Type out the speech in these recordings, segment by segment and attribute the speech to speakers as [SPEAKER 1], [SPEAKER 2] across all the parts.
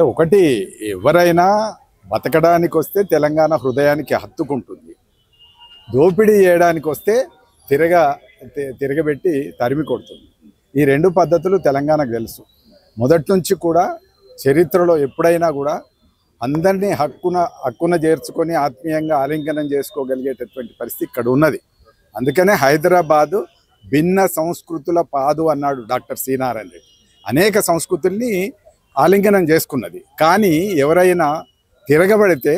[SPEAKER 1] ఒకటి ఎవరైనా బతకడానికి వస్తే తెలంగాణ హృదయానికి హత్తుకుంటుంది. దోపిడీ చేయడానికి వస్తే తిరగబెట్టి తరిమి కొడుతుంది. ఈ రెండు పద్ధతులు తెలంగాణకు తెలుసు. మొదటి నుంచి కూడా చరిత్రలో ఎప్పుడైనా కూడా అందరినీ హక్కున చేర్చుకొని ఆత్మీయంగా ఆలింగనం చేసుకోగలిగేటటువంటి పరిస్థితి ఇక్కడ ఉన్నది. అందుకనే హైదరాబాదు భిన్న సంస్కృతుల పాదు అన్నాడు డాక్టర్ సి నారాయణ రెడ్డి. అనేక సంస్కృతుల్ని ఆలింగనం చేసుకున్నది. కానీ ఎవరైనా తిరగబడితే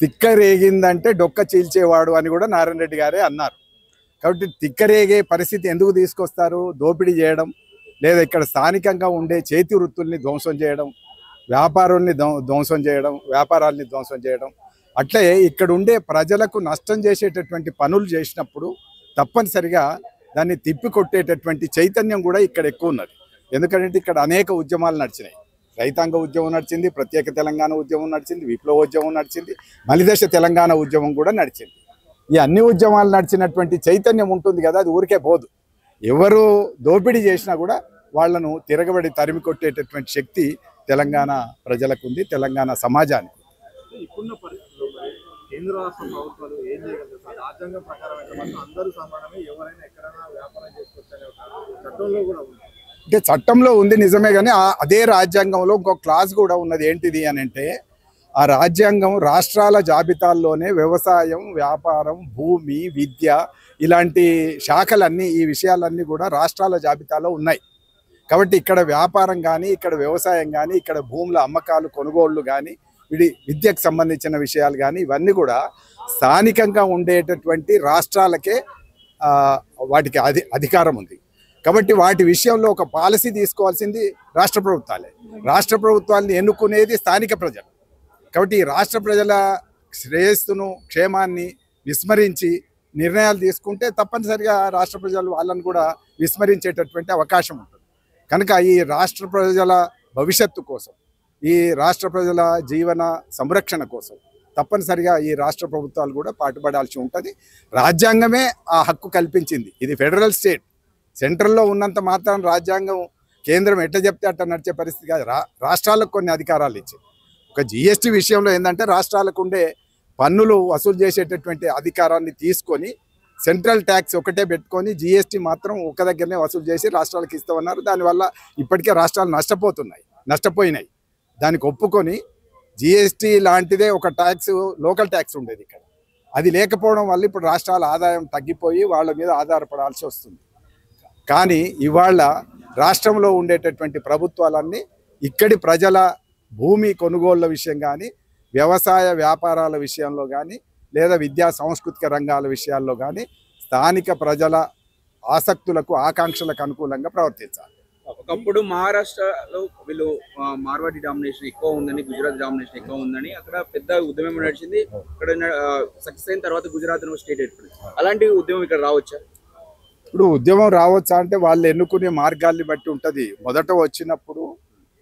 [SPEAKER 1] తిక్కరేగిందంటే డొక్క చీల్చేవాడు అని కూడా నారాయణ రెడ్డి గారే అన్నారు. కాబట్టి తిక్కరేగే పరిస్థితి ఎందుకు తీసుకొస్తారు? దోపిడీ చేయడం, లేదా ఇక్కడ స్థానికంగా ఉండే చేతి వృత్తుల్ని ధ్వంసం చేయడం, వ్యాపారాల్ని ధ్వంసం చేయడం, అట్లే ఇక్కడ ఉండే ప్రజలకు నష్టం చేసేటటువంటి పనులు చేసినప్పుడు తప్పనిసరిగా దాన్ని తిప్పికొట్టేటటువంటి చైతన్యం కూడా ఇక్కడ ఎక్కువ ఉన్నది. ఎందుకంటే ఇక్కడ అనేక ఉద్యమాలు నడిచినాయి. రైతాంగ ఉద్యమం నడిచింది, ప్రత్యేక తెలంగాణ ఉద్యమం నడిచింది, విప్లవోద్యమం నడిచింది, మలిదశ తెలంగాణ ఉద్యమం కూడా నడిచింది. ఈ అన్ని ఉద్యమాలు నడిచినటువంటి చైతన్యం ఉంటుంది కదా, అది ఊరికే పోదు. ఎవరు దోపిడీ చేసినా కూడా వాళ్లను తిరగబడి తరిమి కొట్టేటటువంటి శక్తి తెలంగాణ ప్రజలకు ఉంది, తెలంగాణ సమాజానికి.
[SPEAKER 2] కేంద్ర రాష్ట్ర ప్రభుత్వాలు ఏం చేయగలుగుతారు? రాజ్యాంగం ప్రకారం అయితే అందరూ సమానమే, ఎవరైనా ఎక్కడైనా వ్యాపారం చేసుకోవచ్చు చట్టంలో కూడా ఉంది.
[SPEAKER 1] అంటే చట్టంలో ఉంది నిజమే, కానీ అదే రాజ్యాంగంలో ఇంకో క్లాస్ కూడా ఉన్నది. ఏంటిది అని అంటే, ఆ రాజ్యాంగం రాష్ట్రాల జాబితాల్లోనే వ్యవసాయం, వ్యాపారం, భూమి, విద్య ఇలాంటి శాఖలన్నీ, ఈ విషయాలన్నీ కూడా రాష్ట్రాల జాబితాలో ఉన్నాయి. కాబట్టి ఇక్కడ వ్యాపారం కానీ, ఇక్కడ వ్యవసాయం కానీ, ఇక్కడ భూముల అమ్మకాలు కొనుగోళ్లు కానీ, విద్యకు సంబంధించిన విషయాలు కానీ ఇవన్నీ కూడా స్థానికంగా ఉండేటటువంటి రాష్ట్రాలకే వాటికి అధికారం ఉంది. కాబట్టి వాటి విషయంలో ఒక పాలసీ తీసుకోవాల్సింది రాష్ట్ర ప్రభుత్వాలే. రాష్ట్ర ప్రభుత్వాన్ని ఎన్నుకునేది స్థానిక ప్రజలు. కాబట్టి ఈ రాష్ట్ర ప్రజల శ్రేయస్సును, క్షేమాన్ని విస్మరించి నిర్ణయాలు తీసుకుంటే తప్పనిసరిగా రాష్ట్ర ప్రజలు వాళ్ళని కూడా విస్మరించేటటువంటి అవకాశం ఉంటుంది. కనుక ఈ రాష్ట్ర ప్రజల భవిష్యత్తు కోసం, ఈ రాష్ట్ర ప్రజల జీవన సంరక్షణ కోసం తప్పనిసరిగా ఈ రాష్ట్ర ప్రభుత్వాలు కూడా పాటుపడాల్సి ఉంటుంది. రాజ్యాంగమే ఆ హక్కు కల్పించింది. ఇది ఫెడరల్ స్టేట్. సెంట్రల్లో ఉన్నంత మాత్రం రాజ్యాంగం కేంద్రం ఎట్లా చెప్తే అట్లా నడిచే పరిస్థితి కాదు. రాష్ట్రాలకు కొన్ని అధికారాలు ఇచ్చింది. ఒక జిఎస్టీ విషయంలో ఏంటంటే రాష్ట్రాలకు ఉండే పన్నులు వసూలు చేసేటటువంటి అధికారాన్ని తీసుకొని సెంట్రల్ ట్యాక్స్ ఒకటే పెట్టుకొని జిఎస్టీ మాత్రం ఒక దగ్గరనే వసూలు చేసి రాష్ట్రాలకు ఇస్తామన్నారు. దానివల్ల ఇప్పటికే రాష్ట్రాలు నష్టపోయినాయి. దానికి ఒప్పుకొని జిఎస్టీ లాంటిదే ఒక ట్యాక్స్, లోకల్ ట్యాక్స్ ఉండేది ఇక్కడ. అది లేకపోవడం వల్ల ఇప్పుడు రాష్ట్రాల ఆదాయం తగ్గిపోయి వాళ్ళ మీద ఆధారపడాల్సి వస్తుంది. కానీ ఇవాళ రాష్ట్రంలో ఉండేటటువంటి ప్రభుత్వాలన్నీ ఇక్కడి ప్రజల భూమి కొనుగోళ్ల విషయం కానీ, వ్యవసాయ వ్యాపారాల విషయంలో కానీ, లేదా విద్యా సాంస్కృతిక రంగాల విషయాల్లో కానీ స్థానిక ప్రజల ఆసక్తులకు, ఆకాంక్షలకు అనుకూలంగా ప్రవర్తించాలి.
[SPEAKER 3] ఒకప్పుడు మహారాష్ట్రలో వీళ్ళు మార్వాడి డామినేషన్ ఎక్కువ ఉందని, గుజరాత్ డామినేషన్ ఎక్కువ ఉందని అక్కడ పెద్ద ఉద్యమం నడిచింది. అక్కడ సక్సెస్ అయిన తర్వాత గుజరాత్ స్టేట్ ఏర్పడింది. అలాంటి ఉద్యమం ఇక్కడ రావచ్చా?
[SPEAKER 1] ఇప్పుడు ఉద్యమం రావచ్చా అంటే వాళ్ళు ఎన్నుకునే మార్గాల్ని బట్టి ఉంటుంది. మొదట వచ్చినప్పుడు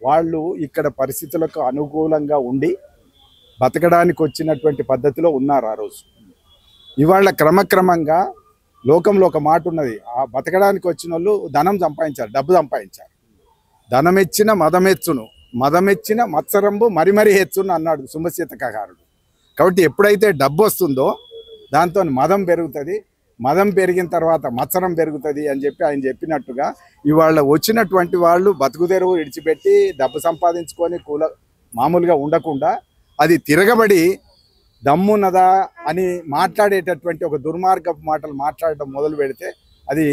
[SPEAKER 1] వాళ్ళు ఇక్కడ పరిస్థితులకు అనుకూలంగా ఉండి బతకడానికి వచ్చినటువంటి పద్ధతిలో ఉన్నారు ఆ రోజు. ఇవాళ క్రమక్రమంగా లోకంలో ఒక మాట ఉన్నది, ఆ బతకడానికి వచ్చిన వాళ్ళు ధనం సంపాదించారు, డబ్బు సంపాదించారు. ధనమెచ్చిన మదమెచ్చును, మదమెచ్చిన మత్సరంబు మరి హెచ్చును అన్నాడు సుమశీతకారుడు. కాబట్టి ఎప్పుడైతే డబ్బు వస్తుందో దాంతో మదం పెరుగుతుంది, మదం పెరిగిన తర్వాత మత్సరం పెరుగుతుంది అని చెప్పి ఆయన చెప్పినట్టుగా ఇవాళ వచ్చినటువంటి వాళ్ళు బతుకుదెరువు విడిచిపెట్టి డబ్బు సంపాదించుకొని మామూలుగా ఉండకుండా అది తిరగబడి దమ్మున్నదా అని మాట్లాడేటటువంటి ఒక దుర్మార్గపు మాటలు మాట్లాడటం మొదలు పెడితే అది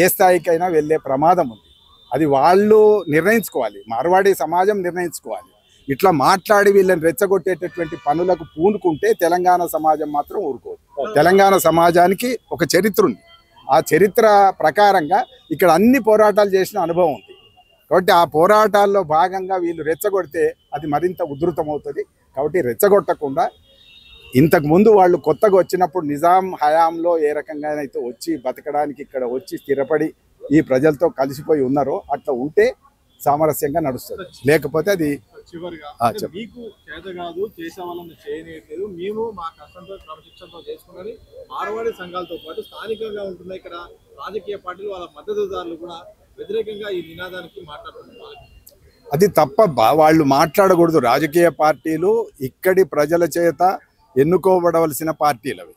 [SPEAKER 1] ఏ స్థాయికైనా వెళ్ళే ప్రమాదం ఉంది. అది వాళ్ళు నిర్ణయించుకోవాలి, మార్వాడి సమాజం నిర్ణయించుకోవాలి. ఇట్లా మాట్లాడి వీళ్ళని రెచ్చగొట్టేటటువంటి పనులకు పూనుకుంటే తెలంగాణ సమాజం మాత్రం ఊరుకోదు. తెలంగాణ సమాజానికి ఒక చరిత్ర ఉంది. ఆ చరిత్ర ప్రకారంగా ఇక్కడ అన్ని పోరాటాలు చేసిన అనుభవం ఉంది. కాబట్టి ఆ పోరాటాల్లో భాగంగా వీళ్ళు రెచ్చగొడితే అది మరింత ఉధృతమవుతుంది. కాబట్టి రెచ్చగొట్టకుండా ఇంతకుముందు వాళ్ళు కొత్తగా వచ్చినప్పుడు నిజాం హయాంలో ఏ రకంగానైతే వచ్చి బతకడానికి ఇక్కడ వచ్చి స్థిరపడి ఈ ప్రజలతో కలిసిపోయి ఉన్నారో అట్లా ఉంటే సామరస్యంగా నడుస్తుంది. లేకపోతే అది
[SPEAKER 2] చివరిగా మీకు చేత కాదు, చేసే వాళ్ళని చేయలేదు, మేము మా కష్టంతో క్రమశిక్షణతో చేసుకున్నది మార్వాడి సంఘాలతో పాటు స్థానికంగా ఉంటున్న ఇక్కడ రాజకీయ పార్టీలు వాళ్ళ మద్దతుదారులు కూడా వ్యతిరేకంగా ఈ నినాదానికి మాట్లాడుతున్నారు.
[SPEAKER 1] అది తప్పబ్బా, వాళ్ళు మాట్లాడకూడదు. రాజకీయ పార్టీలు ఇక్కడి ప్రజల చేత ఎన్నుకోబడవలసిన పార్టీలు అవి,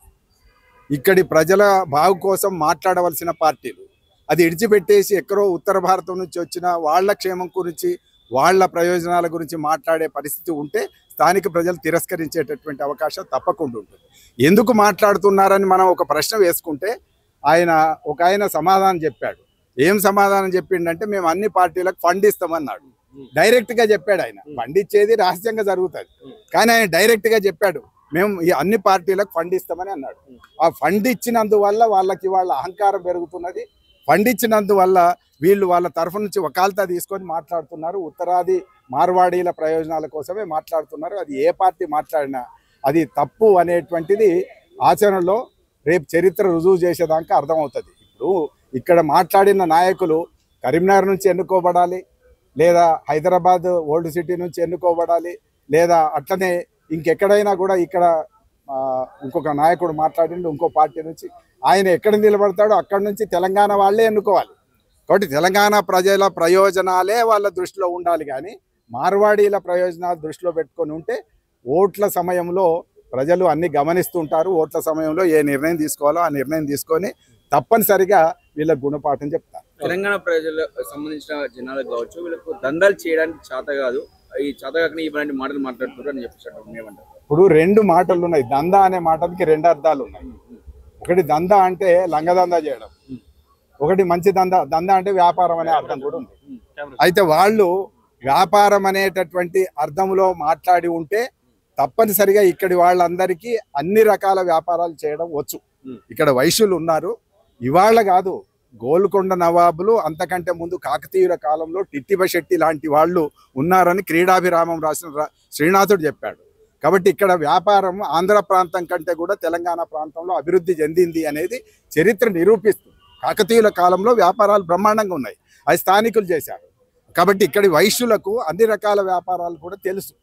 [SPEAKER 1] ఇక్కడి ప్రజల బాగు కోసం మాట్లాడవలసిన పార్టీలు. అది ఇడిచిపెట్టేసి ఎక్కడో ఉత్తర భారతం నుంచి వచ్చిన వాళ్ళ క్షేమం గురించి వాళ్ళ ప్రయోజనాల గురించి మాట్లాడే పరిస్థితి ఉంటే స్థానిక ప్రజలు తిరస్కరించేటటువంటి అవకాశం తప్పకుండా ఉంటుంది. ఎందుకు మాట్లాడుతున్నారని మనం ఒక ప్రశ్న వేసుకుంటే ఆయన సమాధానం చెప్పాడు. ఏం సమాధానం చెప్పిండంటే మేము అన్ని పార్టీలకు ఫండ్ ఇస్తామన్నాడు. డైరెక్ట్గా చెప్పాడు. ఆయన ఫండ్ ఇచ్చేది రహస్యంగా జరుగుతుంది, కానీ ఆయన డైరెక్ట్గా చెప్పాడు మేము ఈ అన్ని పార్టీలకు ఫండ్ ఇస్తామని అన్నాడు. ఆ ఫండ్ ఇచ్చినందువల్ల వాళ్ళకి వాళ్ళ అహంకారం పెరుగుతున్నది. ఫండ్ ఇచ్చినందువల్ల వీళ్ళు వాళ్ళ తరఫు నుంచి వకాల్తా తీసుకొని మాట్లాడుతున్నారు. ఉత్తరాది మార్వాడీల ప్రయోజనాల కోసమే మాట్లాడుతున్నారు. అది ఏ పార్టీ మాట్లాడినా అది తప్పు అనేటువంటిది ఆచరణలో రేపు చరిత్ర రుజువు చేసేదాకా అర్థమవుతుంది. ఇప్పుడు ఇక్కడ మాట్లాడిన నాయకులు కరీంనగర్ నుంచి ఎన్నుకోబడాలి, లేదా హైదరాబాద్ ఓల్డ్ సిటీ నుంచి ఎన్నుకోబడాలి, లేదా అట్లనే ఇంకెక్కడైనా కూడా ఇక్కడ ఇంకొక నాయకుడు మాట్లాడిండు ఇంకో పార్టీ నుంచి, ఆయన ఎక్కడ నిలబడతాడో అక్కడి నుంచి తెలంగాణ వాళ్ళే ఎన్నుకోవాలి. కాబట్టి తెలంగాణ ప్రజల ప్రయోజనాలే వాళ్ళ దృష్టిలో ఉండాలి, కానీ మార్వాడీల ప్రయోజనాలు దృష్టిలో పెట్టుకొని ఉంటే ఓట్ల సమయంలో ప్రజలు అన్ని గమనిస్తుంటారు. ఓట్ల సమయంలో ఏ నిర్ణయం తీసుకోవాలో ఆ నిర్ణయం తీసుకొని తప్పనిసరిగా వీళ్ళకి గుణపాఠం చెప్తారు.
[SPEAKER 3] తెలంగాణ ప్రజలకు సంబంధించిన జనాలకు కావచ్చు, వీళ్ళకు దందాలు చేయడానికి చేత కాదు, ఈ చేతగాకనే ఇలాంటి మాటలు మాట్లాడుతున్నారు అని చెప్పేసి ఏమంటారు?
[SPEAKER 1] ఇప్పుడు రెండు మాటలు ఉన్నాయి. దందా అనే మాటకి రెండు అర్థాలు ఉన్నాయి. ఒకటి దందా అంటే లంగదందా చేయడం, ఒకటి మంచి దందా అంటే వ్యాపారం అనే అర్థం కూడా ఉంది. అయితే వాళ్ళు వ్యాపారం అనేటటువంటి అర్థంలో మాట్లాడి ఉంటే తప్పనిసరిగా ఇక్కడి వాళ్ళందరికీ అన్ని రకాల వ్యాపారాలు చేయడం వచ్చు. ఇక్కడ వైశ్యులు ఉన్నారు, ఇవాళ కాదు, గోల్కొండ నవాబులు అంతకంటే ముందు కాకతీయుల కాలంలో టిట్టిబ శెట్టి లాంటి వాళ్ళు ఉన్నారని క్రీడాభిరామం రాసిన శ్రీనాథుడు చెప్పాడు. కాబట్టి ఇక్కడ వ్యాపారం ఆంధ్ర ప్రాంతం కంటే కూడా తెలంగాణ ప్రాంతంలో అభివృద్ధి చెందింది అనేది చరిత్ర నిరూపిస్తుంది. కాకతీయుల కాలంలో వ్యాపారాలు బ్రహ్మాండంగా ఉన్నాయి, అది స్థానికులు చేశారు. కాబట్టి ఇక్కడి వైశ్యులకు అన్ని రకాల వ్యాపారాలు కూడా తెలుసు.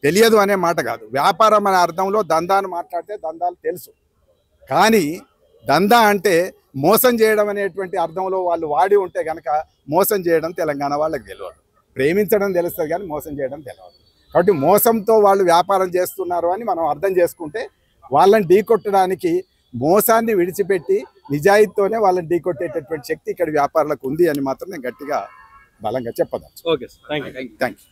[SPEAKER 1] తెలియదు అనే మాట కాదు, వ్యాపారం అనే అర్థంలో దందాను మాట్లాడితే దందాలు తెలుసు. కానీ దందా అంటే మోసం చేయడం అనేటువంటి అర్థంలో వాళ్ళు వాడి ఉంటే కనుక మోసం చేయడం తెలంగాణ వాళ్ళకి తెలియదు. ప్రేమించడం తెలుస్తుంది కానీ మోసం చేయడం తెలియదు. కాబట్టి మోసంతో వాళ్ళు వ్యాపారం చేస్తున్నారు అని మనం అర్థం చేసుకుంటే వాళ్ళని ఢీకొట్టడానికి మోసాన్ని విడిచిపెట్టి నిజాయితీతోనే వాళ్ళని ఢీకొట్టేటటువంటి శక్తి ఇక్కడ వ్యాపారులకు ఉంది అని మాత్రం నేను గట్టిగా బలంగా చెప్పదచ్చు.
[SPEAKER 2] Okay sir, thank you.
[SPEAKER 1] Thank you.